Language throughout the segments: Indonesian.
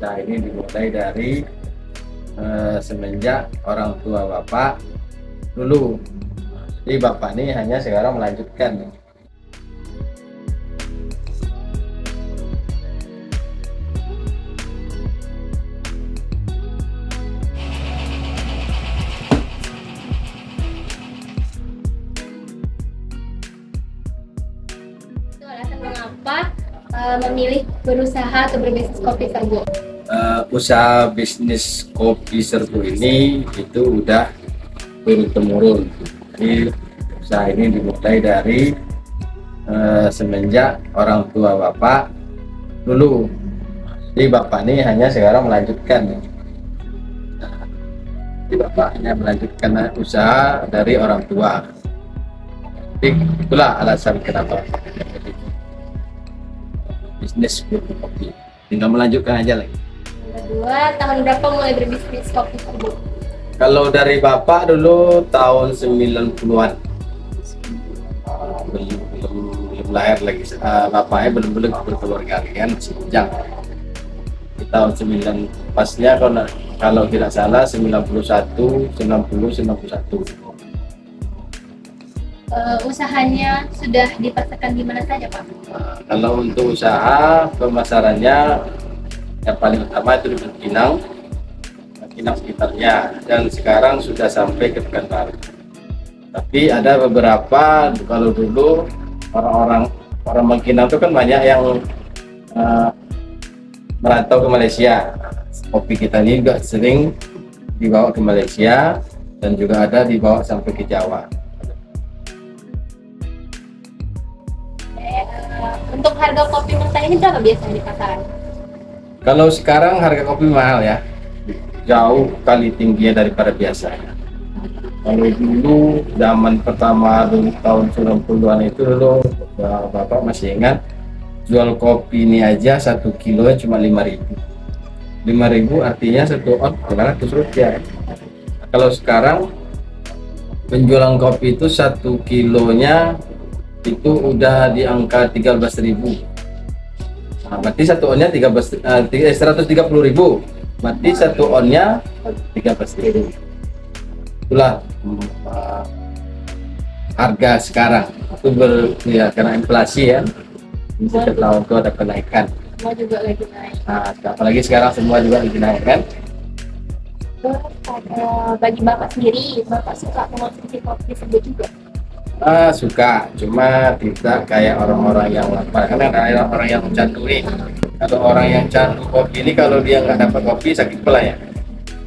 usaha ini dimulai dari semenjak orang tua bapak dulu. Jadi bapak ini hanya sekarang melanjutkan. Itu alasan mengapa memilih berusaha atau berbisnis kopi serbu. Usaha bisnis kopi serbu ini itu udah turun temurun. Jadi usaha ini dimulai dari semenjak orang tua bapak dulu. Jadi bapak ini hanya sekarang melanjutkan. Jadi bapak hanya melanjutkan usaha dari orang tua. Jadi itulah alasan kenapa bisnis kopi. Tinggal melanjutkan aja lagi. Yang kedua, tahun berapa mulai berbisnis kopi serbu? Kalau dari bapak dulu tahun 90-an. Belum lahir lagi. Bapaknya belum berkeluarga kan sejak di tahun 9 pasnya kalau tidak salah 91. Usahanya sudah dipasarkan di mana saja, Pak? Kalau untuk usaha pemasarannya yang paling utama itu di Pinang sekitarnya, dan sekarang sudah sampai ke Pekanbaru. Tapi ada beberapa, kalau dulu orang Bangkinang itu kan banyak yang merantau ke Malaysia. Kopi kita ini juga sering dibawa ke Malaysia dan juga ada dibawa sampai ke Jawa. Untuk harga kopi mentah ini berapa biasanya di pasaran? Kalau sekarang harga kopi mahal ya, jauh kali tingginya daripada biasanya. Kalau dulu zaman pertama dulu tahun 90-an itu dulu bapak masih ingat, jual kopi ini aja 1 kilo cuma 5.000. 5.000 artinya 1 on 200 rupiah. Kalau sekarang penjualan kopi itu 1 kilonya itu udah di angka 13.000. Nah, berarti 1 onnya 130.000. Berarti 1 onnya 13.000. Itulah harga sekarang. Itu ya karena inflasi ya. Setiap tahun itu ada kenaikan. Semua juga lagi naik. Nah, apalagi sekarang semua juga lagi naik kan. Bagi Bapak sendiri, Bapak suka mengonsumsi kopi serbu juga? Suka, cuma tidak kayak orang-orang yang lapar. Karena ada orang yang candu nih. Kalau orang yang candu kopi ini, kalau dia nggak dapat kopi sakit kepala ya.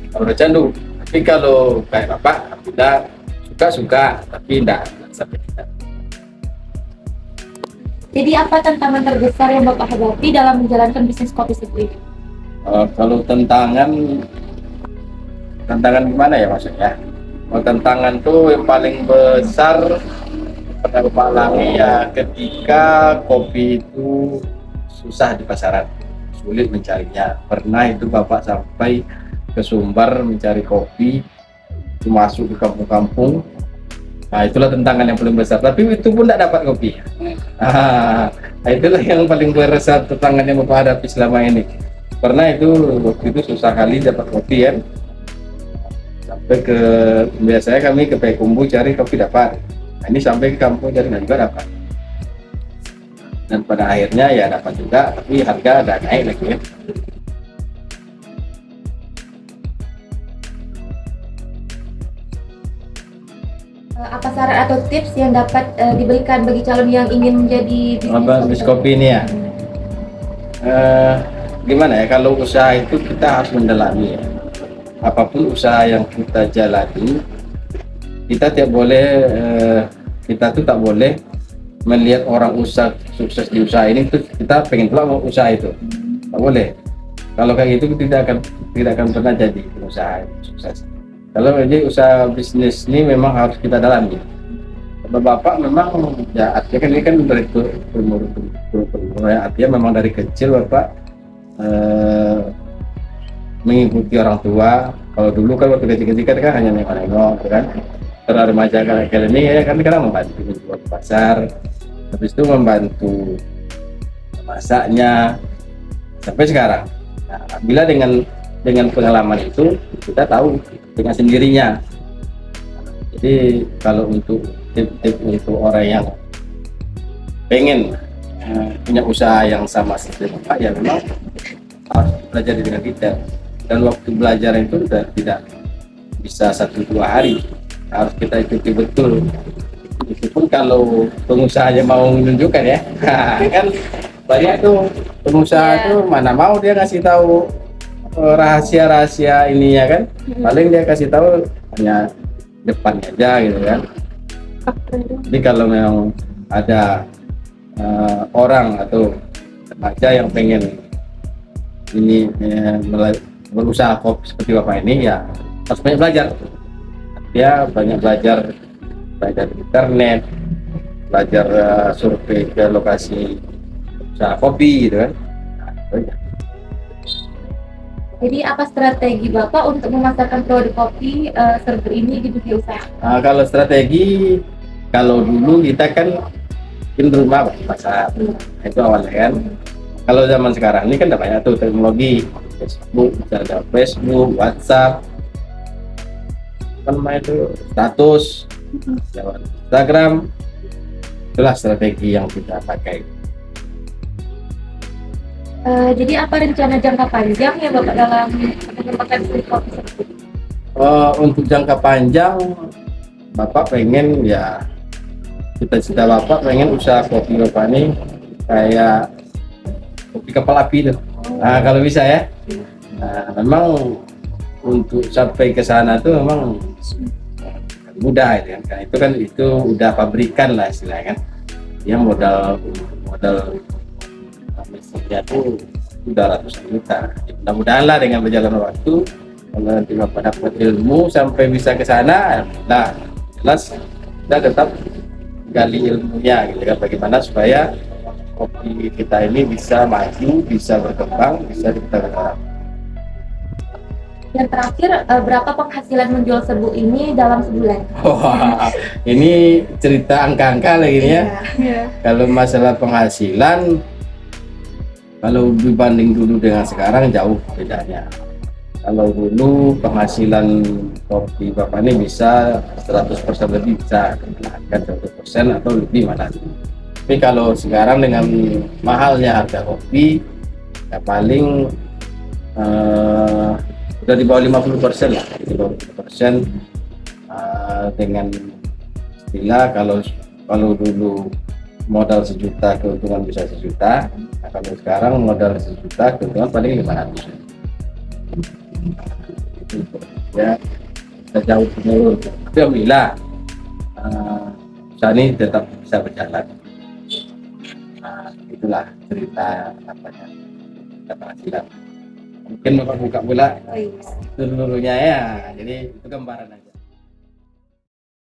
Kalau udah candu. Tapi kalau kayak bapak, tidak suka, tapi tidak sampai tidak. Jadi apa tantangan terbesar yang Bapak hadapi dalam menjalankan bisnis kopi serbu ini? Kalau tantangan gimana ya maksudnya? Kalau tantangan tuh yang paling besar pada Bapak alami ya ketika kopi itu susah di pasaran, sulit mencarinya. Pernah itu Bapak sampai ke Sumbar mencari kopi, itu masuk ke kampung-kampung. Nah, itulah tantangan yang paling besar. Tapi itu pun tidak dapat kopi. Itulah yang paling besar tantangan yang Bapak hadapi selama ini. Pernah itu waktu itu susah kali dapat kopi ya. Sampai ke biasanya kami ke Payakumbuh cari kopi dapat. Nah, ini sampai ke kampung cari juga dapat. Dan pada akhirnya ya dapat juga, tapi harga ada naik lagi ya. Apa saran atau tips yang dapat diberikan bagi calon yang ingin menjadi bisnis kopi ini ya? Gimana ya, kalau usaha itu kita harus mendalami ya. Apapun usaha yang kita jalani, kita tak boleh melihat orang usaha sukses di usaha ini tuh kita pengen pula mau usaha itu, tak boleh. Kalau kayak gitu tidak akan pernah jadi usaha sukses. Kalau jadi usaha bisnis ini memang harus kita dalami. Kalau bapak memang ya artinya kan ini kan dari umur ya, artinya memang dari kecil bapak mengikuti orang tua. Kalau dulu kan waktu kecil-kecil kan hanya nengok-nengok kan. Setelah remaja kayak ini ya kan sekarang membantu menjual di pasar, habis itu membantu masaknya sampai sekarang. Nah, bila dengan pengalaman itu kita tahu dengan sendirinya. Jadi kalau untuk tip-tip untuk orang yang pengen punya usaha yang sama seperti Bapak, ya memang harus belajar dengan detail, dan waktu belajar itu tidak bisa 1-2 hari, harus kita ikuti betul. Itu pun kalau pengusahanya mau menunjukkan ya. Kan banyak tuh pengusaha tuh mana mau dia kasih tahu rahasia-rahasia ini ya kan, paling dia kasih tahu hanya depannya aja gitu kan. Jadi kalau memang ada orang atau remaja yang pengen ini berusaha kopi seperti Bapak ini, ya harus banyak belajar. Dia banyak belajar di internet, belajar survei ke lokasi usaha kopi gitu kan. Nah, itu aja. Jadi apa strategi Bapak untuk memasarkan produk kopi serba ini di dunia usaha? Nah, kalau strategi, kalau dulu kita kan cenderung pasar, itu awalnya kan. Kalau zaman sekarang ini kan udah banyak tuh teknologi, Facebook, bisa ada Facebook, WhatsApp, apa namanya itu, status, lewat Instagram. Itulah strategi yang kita pakai. Jadi apa rencana jangka panjang ya Bapak dalam mengembangkan industri kopi tersebut? Untuk jangka panjang, Bapak pengen ya, cita-cita Bapak pengen usaha kopi Bapak ini kayak kopi kapal api tuh. Nah, kalau bisa ya. Nah, memang untuk sampai ke sana tuh memang mudah itu kan. Karena itu udah pabrikan lah istilahnya kan. Dia modal mesinnya tuh udah ratusan juta. Mudah-mudahan lah dengan berjalan waktu, kalau nanti Bapak dapat ilmu sampai bisa ke sana, nah jelas kita tetap gali ilmunya gitu kan, bagaimana supaya kopi kita ini bisa maju, bisa berkembang, bisa kita garap. Yang terakhir, berapa penghasilan menjual serbuk ini dalam sebulan? Wah, ini cerita angka-angka lagi nih ya. Kalau masalah penghasilan, kalau dibanding dulu dengan sekarang jauh bedanya. Kalau dulu penghasilan kopi Bapak ini bisa 100% lebih, bisa kan 100% atau lebih mana. Tapi kalau sekarang dengan mahalnya harga kopi, ya paling udah di bawah 50% lah, di bawah 50%. Dengan istilah kalau dulu modal 1 juta keuntungan bisa 1 juta, nah kalau sekarang modal 1 juta keuntungan paling 500. Ya, kita jauh menurun. Tapi alhamdulillah usaha ini tetap bisa berjalan. Nah, itulah cerita apanya, cerita penghasilan. Mungkin Bapak buka pula seluruhnya ya, jadi itu gambaran aja.